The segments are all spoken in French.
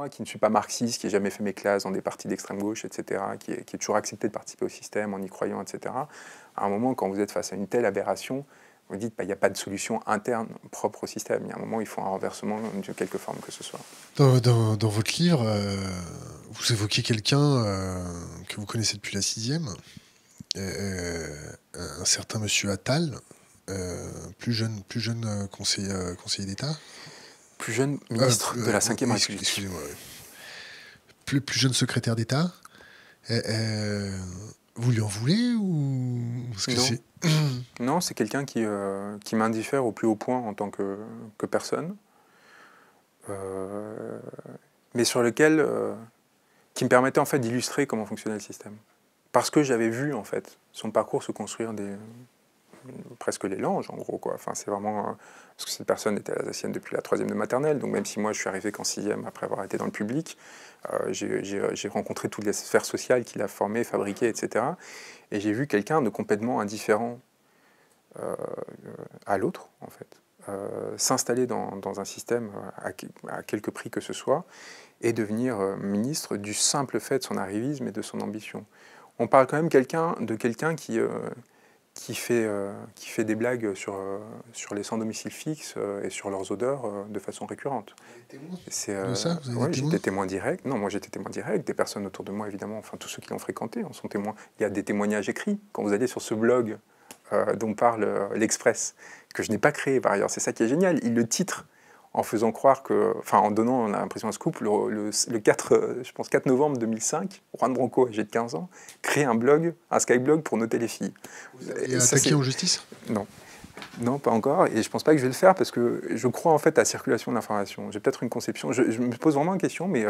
qui ne suis pas marxiste, qui n'a jamais fait mes classes dans des partis d'extrême gauche, etc., qui est toujours accepté de participer au système en y croyant, etc., à un moment, quand vous êtes face à une telle aberration, vous dites qu'il n'y a pas de solution interne propre au système. Il y a un moment, il faut un renversement de quelque forme que ce soit. Dans votre livre, vous évoquez quelqu'un que vous connaissez depuis la 6e, un certain monsieur Attal, plus jeune conseiller d'État. Plus jeune ministre de la 5e République. Excusez-moi. Plus jeune secrétaire d'État. Vous lui en voulez ou... Parce que non. Non, c'est quelqu'un qui m'indiffère au plus haut point en tant que personne. Mais sur lequel... qui me permettait en fait d'illustrer comment fonctionnait le système. Parce que j'avais vu en fait son parcours se construire presque les langes en gros quoi. Enfin c'est vraiment parce que cette personne était alsacienne depuis la 3e de maternelle, donc même si moi je suis arrivé qu'en 6e après avoir été dans le public, j'ai rencontré toutes les sphères sociales qu'il a formées, fabriquées, etc. Et j'ai vu quelqu'un de complètement indifférent à l'autre en fait, s'installer dans un système à quelque prix que ce soit et devenir ministre du simple fait de son arrivisme et de son ambition. On parle quand même de quelqu'un qui fait des blagues sur les sans domicile fixe et sur leurs odeurs de façon récurrente. Ouais, j'étais témoin direct. Non, moi j'étais témoin direct. Des personnes autour de moi, évidemment, enfin tous ceux qui l'ont fréquenté en sont témoins. Il y a des témoignages écrits. Quand vous allez sur ce blog dont parle l'Express, que je n'ai pas créé par ailleurs, c'est ça qui est génial. Il le titre en faisant croire que, enfin en donnant l'impression à Scoop, le 4 novembre 2005, Juan Branco, âgé de 15 ans, crée un blog, un Skyblog pour noter les filles. Vous avez attaqué en justice ? Non. Non, pas encore, et je pense pas que je vais le faire parce que je crois en fait à la circulation de l'information. J'ai peut-être une conception, je me pose vraiment une question, mais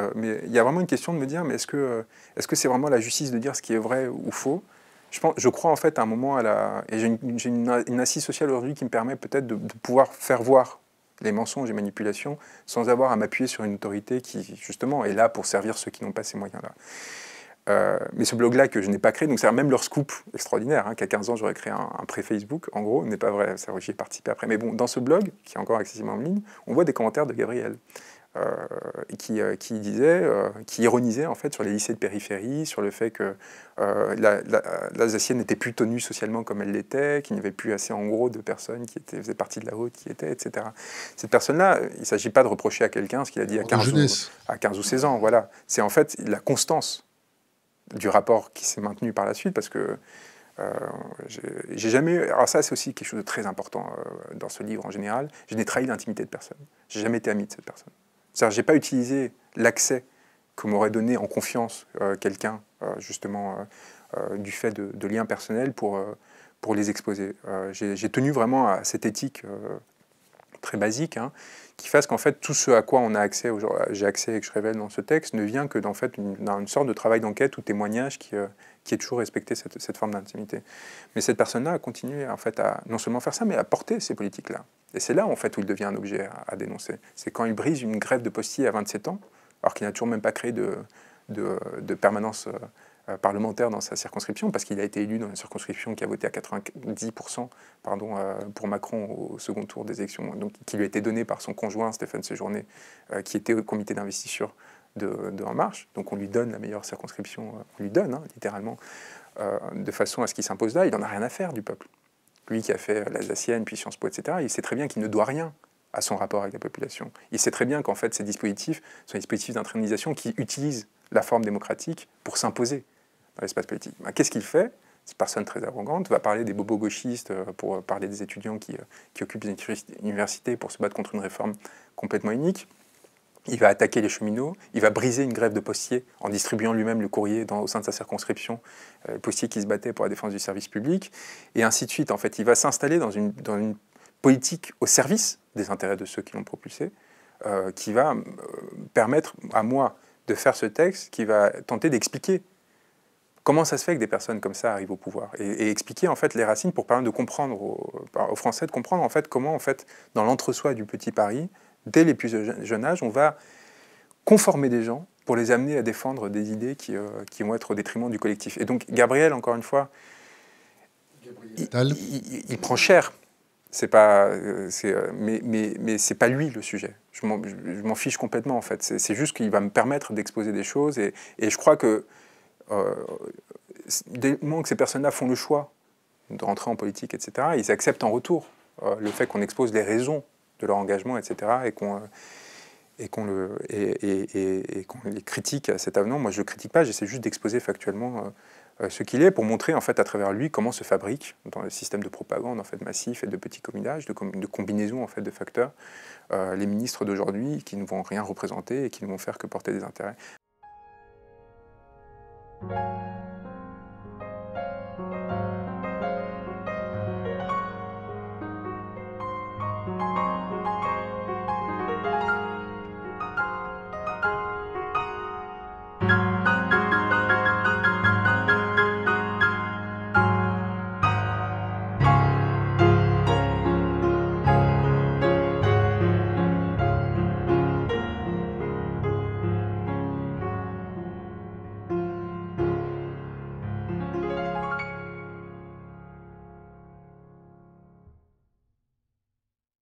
il y a vraiment une question de me dire, mais est-ce que c'est vraiment la justice de dire ce qui est vrai ou faux ? Je crois en fait à un moment et j'ai une assise sociale aujourd'hui qui me permet peut-être de pouvoir faire voir les mensonges et manipulations sans avoir à m'appuyer sur une autorité qui, justement, est là pour servir ceux qui n'ont pas ces moyens-là. Mais ce blog-là que je n'ai pas créé, donc c'est même leur scoop extraordinaire, hein, qu'à 15 ans j'aurais créé un pré-Facebook, en gros, n'est pas vrai, j'y ai participé après. Mais bon, dans ce blog, qui est encore accessible en ligne, on voit des commentaires de Gabriel, qui ironisait en fait sur les lycées de périphérie, sur le fait que l'Alsacienne n'était plus tenue socialement comme elle l'était, qu'il n'y avait plus assez en gros de personnes qui faisaient partie de la haute, etc. Cette personne-là, il ne s'agit pas de reprocher à quelqu'un ce qu'il a dit à 15 ou 16 ans, voilà. C'est en fait la constance du rapport qui s'est maintenu par la suite, parce que j'ai jamais... Alors ça, c'est aussi quelque chose de très important dans ce livre en général. Je n'ai trahi l'intimité de personne. J'ai jamais été ami de cette personne. C'est-à-dire, j'ai pas utilisé l'accès que m'aurait donné en confiance quelqu'un, justement, du fait de liens personnels pour les exposer. J'ai tenu vraiment à cette éthique très basique, hein, qui fasse qu'en fait tout ce à quoi on a accès, j'ai accès et que je révèle dans ce texte, ne vient que d'en fait d'une sorte de travail d'enquête ou témoignage qui ait toujours respecté cette forme d'intimité. Mais cette personne-là a continué en fait à non seulement faire ça, mais à porter ces politiques-là. Et c'est là en fait où il devient un objet à dénoncer. C'est quand il brise une grève de postier à 27 ans, alors qu'il n'a toujours même pas créé de permanence parlementaire dans sa circonscription, parce qu'il a été élu dans une circonscription qui a voté à 90% pour Macron au second tour des élections, donc, qui lui a été donné par son conjoint Stéphane Séjourné, qui était au comité d'investiture de En Marche. Donc on lui donne la meilleure circonscription, on lui donne littéralement, de façon à ce qu'il s'impose là. Il n'en a rien à faire du peuple. Lui qui a fait l'Alsacienne, puis Sciences Po, etc., il sait très bien qu'il ne doit rien à son rapport avec la population. Il sait très bien qu'en fait ces dispositifs sont des dispositifs d'intrinisation qui utilisent la forme démocratique pour s'imposer dans l'espace politique. Qu'est-ce qu'il fait ? Cette personne très arrogante va parler des bobos gauchistes pour parler des étudiants qui occupent les universités pour se battre contre une réforme complètement unique. Il va attaquer les cheminots, il va briser une grève de postiers en distribuant lui-même le courrier au sein de sa circonscription, postiers qui se battaient pour la défense du service public, et ainsi de suite. En fait, il va s'installer dans une politique au service des intérêts de ceux qui l'ont propulsé, qui va permettre à moi de faire ce texte, qui va tenter d'expliquer comment ça se fait que des personnes comme ça arrivent au pouvoir, et expliquer en fait les racines pour permettre de comprendre aux Français, de comprendre en fait comment en fait dans l'entre-soi du petit Paris, dès les plus jeunes âges, on va conformer des gens pour les amener à défendre des idées qui vont être au détriment du collectif. Et donc Gabriel, encore une fois, il prend cher. Mais c'est pas lui le sujet. Je m'en fiche complètement en fait. C'est juste qu'il va me permettre d'exposer des choses et je crois que dès le moment que ces personnes-là font le choix de rentrer en politique, etc., ils acceptent en retour le fait qu'on expose les raisons de leur engagement, etc., et qu'on les critique à cet avenant. Moi, je ne le critique pas, j'essaie juste d'exposer factuellement ce qu'il est pour montrer en fait à travers lui comment se fabrique dans le système de propagande en fait massif et de petits combinages, de combinaisons en fait de facteurs, les ministres d'aujourd'hui qui ne vont rien représenter et qui ne vont faire que porter des intérêts.